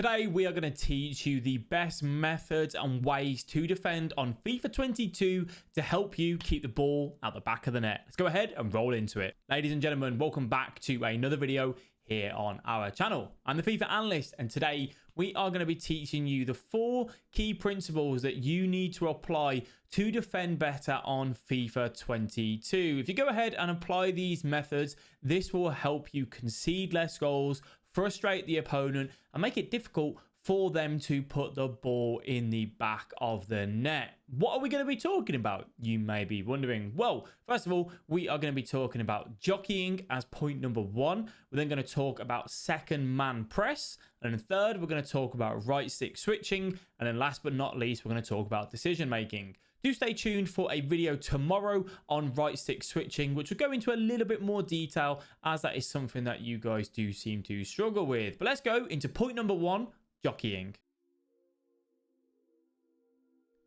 Today, we are going to teach you the best methods and ways to defend on FIFA 22 to help you keep the ball at the back of the net. Let's go ahead and roll into it. Ladies and gentlemen, welcome back to another video here on our channel. I'm the FIFA analyst, and today we are going to be teaching you the 4 key principles that you need to apply to defend better on FIFA 22. If you go ahead and apply these methods, this will help you concede less goals, frustrate the opponent, and make it difficult for them to put the ball in the back of the net. What are we going to be talking about? You may be wondering. Well, first of all, we are going to be talking about jockeying as point number 1. We're then going to talk about second man press. And then third, we're going to talk about right stick switching. And then last but not least, we're going to talk about decision making. Do stay tuned for a video tomorrow on right stick switching, which will go into a little bit more detail, as that is something that you guys do seem to struggle with. But let's go into point number 1, jockeying.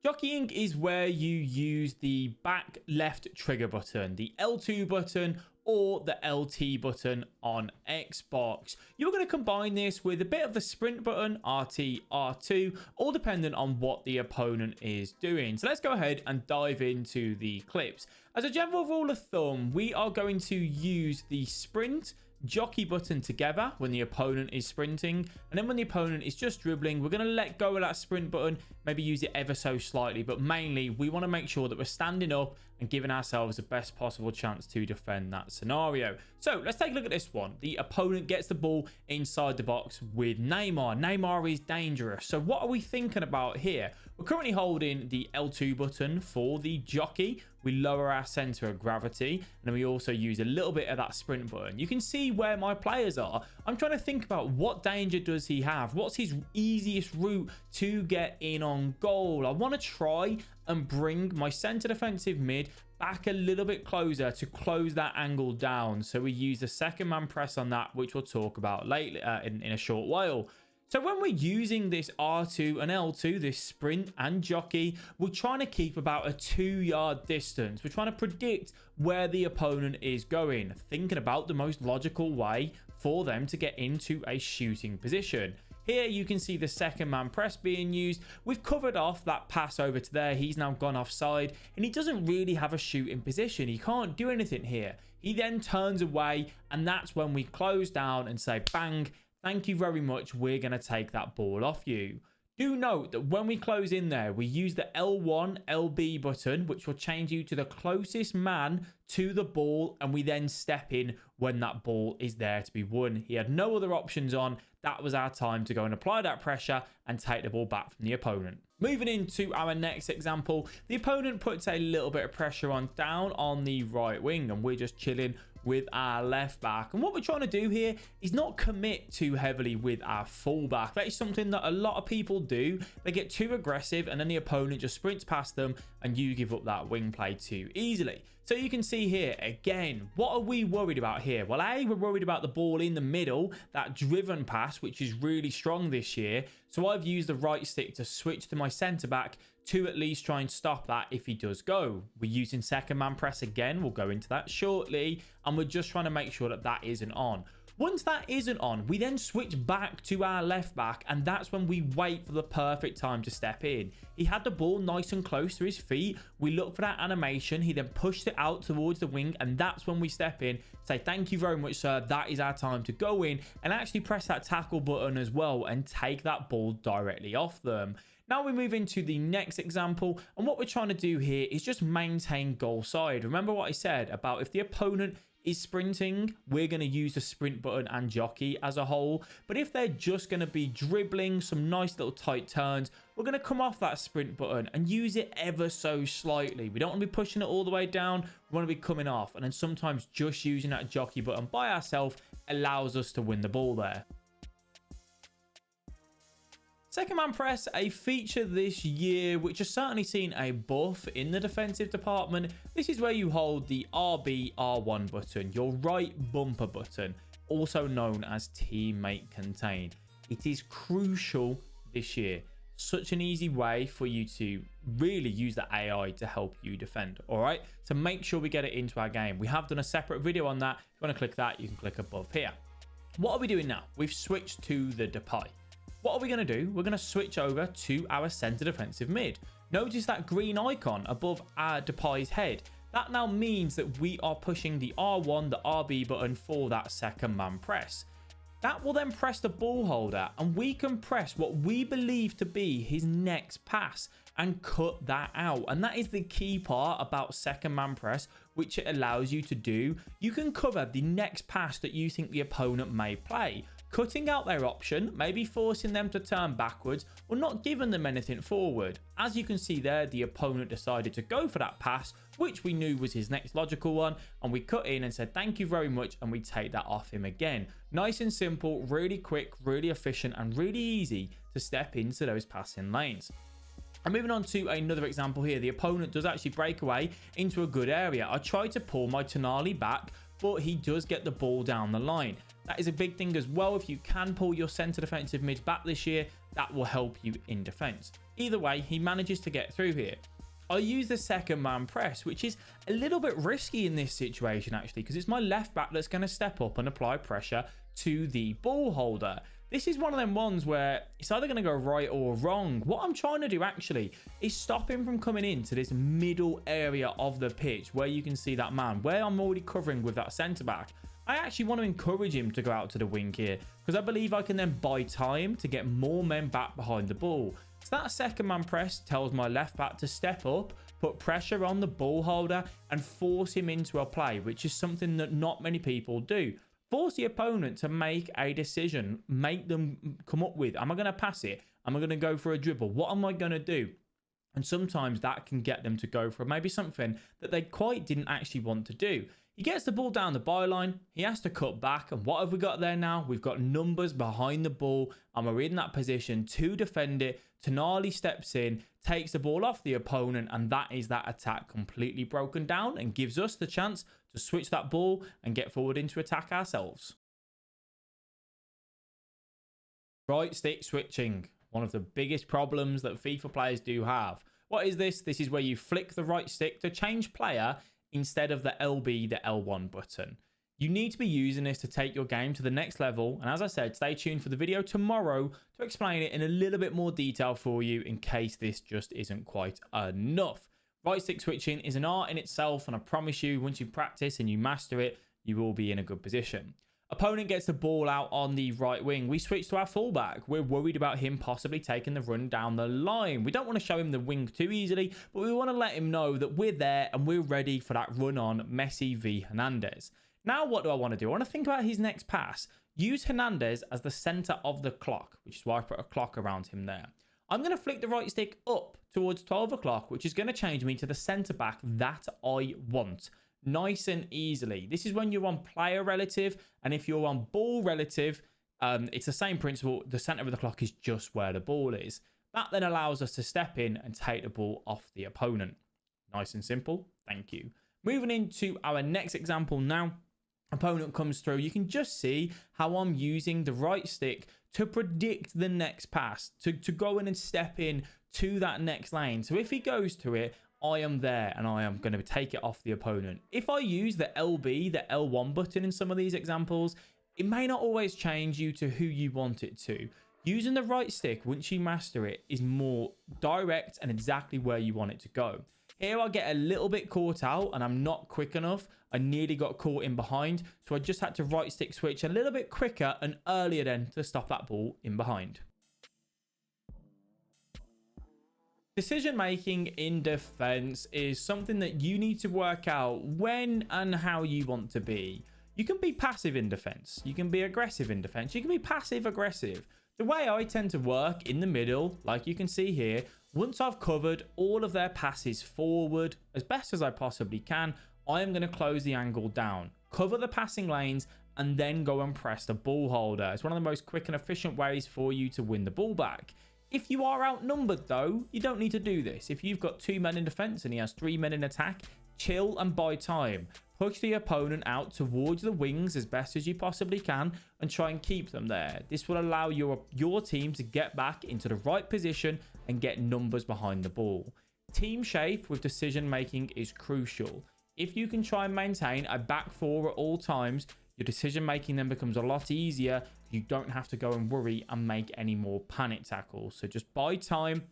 Jockeying is where you use the back left trigger button, the L2 button, or the LT button on Xbox. You're going to combine this with a bit of the sprint button, RT, R2, all dependent on what the opponent is doing. So let's go ahead and dive into the clips. As a general rule of thumb, we are going to use the sprint jockey button together when the opponent is sprinting, and then when the opponent is just dribbling, we're going to let go of that sprint button, maybe use it ever so slightly, but mainly we want to make sure that we're standing up and giving ourselves the best possible chance to defend that scenario. So let's take a look at this one. The opponent gets the ball inside the box with Neymar. Neymar is dangerous. So what are we thinking about here? We're currently holding the L2 button for the jockey. We lower our center of gravity, and then we also use a little bit of that sprint button. You can see where my players are. I'm trying to think about what danger does he have? What's his easiest route to get in on goal? I want to try and bring my center defensive mid back a little bit closer to close that angle down. So we use the second man press on that, which we'll talk about later in a short while. So when we're using this R2 and L2, this sprint and jockey, we're trying to keep about a 2-yard distance. We're trying to predict where the opponent is going, thinking about the most logical way for them to get into a shooting position. Here you can see the second man press being used. We've covered off that pass over to there. He's now gone offside, and he doesn't really have a shooting position. He can't do anything here. He then turns away, and that's when we close down and say, bang, thank you very much. We're going to take that ball off you. Do note that when we close in there, we use the L1, LB button, which will change you to the closest man to the ball, and we then step in when that ball is there to be won. He had no other options on. That was our time to go and apply that pressure and take the ball back from the opponent. Moving into our next example, the opponent puts a little bit of pressure on down on the right wing, and we're just chilling with our left back. And what we're trying to do here is not commit too heavily with our fullback. That is something that a lot of people do. They get too aggressive, and then the opponent just sprints past them, and you give up that wing play too easily. So you can see here, again, what are we worried about here? Well, A, we're worried about the ball in the middle, that driven pass, which is really strong this year. So I've used the right stick to switch to my centre back to at least try and stop that if he does go. We're using second man press again. We'll go into that shortly. And we're just trying to make sure that that isn't on. Once that isn't on, we then switch back to our left back, and that's when we wait for the perfect time to step in. He had the ball nice and close to his feet. We look for that animation. He then pushed it out towards the wing, and that's when we step in, say, thank you very much, sir. That is our time to go in and actually press that tackle button as well and take that ball directly off them. Now we move into the next example, and what we're trying to do here is just maintain goal side. Remember what I said about if the opponent is sprinting, we're going to use the sprint button and jockey as a whole. But if they're just going to be dribbling some nice little tight turns, we're going to come off that sprint button and use it ever so slightly. We don't want to be pushing it all the way down. We want to be coming off, and then sometimes just using that jockey button by ourselves allows us to win the ball there. Second man press, a feature this year which has certainly seen a buff in the defensive department. This is where you hold the RB R1 button, your right bumper button, also known as teammate contain. It is crucial this year. Such an easy way for you to really use the AI to help you defend. All right, so make sure we get it into our game. We have done a separate video on that. If you want to click that, you can click above here. What are we doing now? We've switched to the Depay. What are we going to do? We're going to switch over to our centre defensive mid. Notice that green icon above our Depay's head. That now means that we are pushing the R1, the RB button for that second man press. That will then press the ball holder and we can press what we believe to be his next pass and cut that out. And that is the key part about second man press, which it allows you to do. You can cover the next pass that you think the opponent may play, cutting out their option, maybe forcing them to turn backwards or not giving them anything forward. As you can see there, the opponent decided to go for that pass, which we knew was his next logical one, and we cut in and said thank you very much, and we take that off him again. Nice and simple, really quick, really efficient, and really easy to step into those passing lanes. And moving on to another example here, the opponent does actually break away into a good area. I tried to pull my Tonali back, but he does get the ball down the line. That is a big thing as well. If you can pull your centre defensive mids back this year, that will help you in defence. Either way, he manages to get through here. I use the second man press, which is a little bit risky in this situation actually, because it's my left back that's going to step up and apply pressure to the ball holder. This is one of them ones where it's either going to go right or wrong. What I'm trying to do actually is stop him from coming into this middle area of the pitch where you can see that man, where I'm already covering with that centre back. I actually want to encourage him to go out to the wing here because I believe I can then buy time to get more men back behind the ball. So that second man press tells my left back to step up, put pressure on the ball holder and force him into a play, which is something that not many people do. Force the opponent to make a decision, make them come up with, am I going to pass it? Am I going to go for a dribble? What am I going to do? And sometimes that can get them to go for maybe something that they quite didn't actually want to do. He gets the ball down the byline. He has to cut back. And what have we got there now? We've got numbers behind the ball and we're in that position to defend it. Tonali steps in, takes the ball off the opponent, and that is that attack completely broken down and gives us the chance to switch that ball and get forward into attack ourselves. Right stick switching. One of the biggest problems that FIFA players do have. What is this? This is where you flick the right stick to change player instead of the LB, the L1 button. You need to be using this to take your game to the next level. And as I said, stay tuned for the video tomorrow to explain it in a little bit more detail for you in case this just isn't quite enough. Right stick switching is an art in itself, and I promise you, once you practice and you master it, you will be in a good position. Opponent gets the ball out on the right wing. We switch to our fullback. We're worried about him possibly taking the run down the line. We don't want to show him the wing too easily, but we want to let him know that we're there and we're ready for that run on Messi v Hernandez. Now, what do I want to do? I want to think about his next pass. Use Hernandez as the center of the clock, which is why I put a clock around him there. I'm going to flick the right stick up towards 12 o'clock, which is going to change me to the center back that I want. Nice and easily. This is when you're on player relative, and if you're on ball relative, it's the same principle. The center of the clock is just where the ball is. That then allows us to step in and take the ball off the opponent. Nice and simple. Thank you. Moving into our next example now. Opponent comes through. You can just see how I'm using the right stick to predict the next pass, to go in and step in to that next lane. So if he goes to it, I am there and I am going to take it off the opponent. If I use the LB, the L1 button in some of these examples, it may not always change you to who you want it to. Using the right stick, once you master it, is more direct and exactly where you want it to go. Here I get a little bit caught out and I'm not quick enough. I nearly got caught in behind. So I just had to right stick switch a little bit quicker and earlier then to stop that ball in behind. Decision making in defense is something that you need to work out when and how you want to be. You can be passive in defense. You can be aggressive in defense. You can be passive aggressive. The way I tend to work in the middle, like you can see here, once I've covered all of their passes forward as best as I possibly can, I am going to close the angle down, cover the passing lanes, and then go and press the ball holder. It's one of the most quick and efficient ways for you to win the ball back. If you are outnumbered though, you don't need to do this. If you've got 2 men in defense and he has 3 men in attack, chill and buy time. Push the opponent out towards the wings as best as you possibly can and try and keep them there. This will allow your team to get back into the right position and get numbers behind the ball. Team shape with decision making is crucial. If you can try and maintain a back four at all times, your decision making then becomes a lot easier you don't have to go and worry and make any more panic tackles. So just buy time,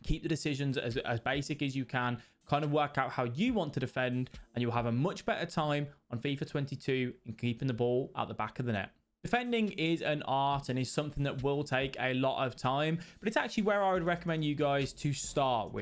keep the decisions as basic as you can, kind of work out how you want to defend, and you'll have a much better time on FIFA 22 in keeping the ball at the back of the net. Defending is an art and is something that will take a lot of time, but it's actually where I would recommend you guys to start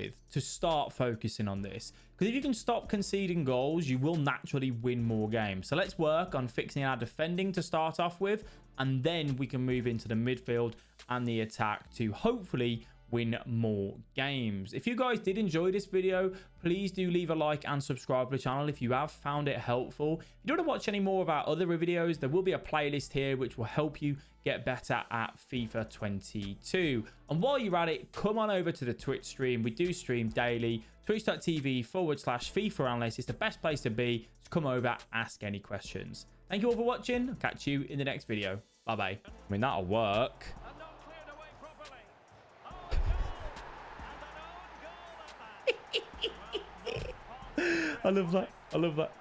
focusing on this. Because if you can stop conceding goals, you will naturally win more games. So let's work on fixing our defending to start off with, and then we can move into the midfield and the attack to hopefully win more games. If you guys did enjoy this video, please do leave a like and subscribe to the channel if you have found it helpful. If you don't want to watch any more of our other videos, there will be a playlist here which will help you get better at FIFA 22. And while you're at it, come on over to the Twitch stream. We do stream daily. Twitch.tv/FIFA analyst is the best place to be. So come over, ask any questions. Thank you all for watching. I'll catch you in the next video. Bye bye. I mean, that'll work. I love that. I love that.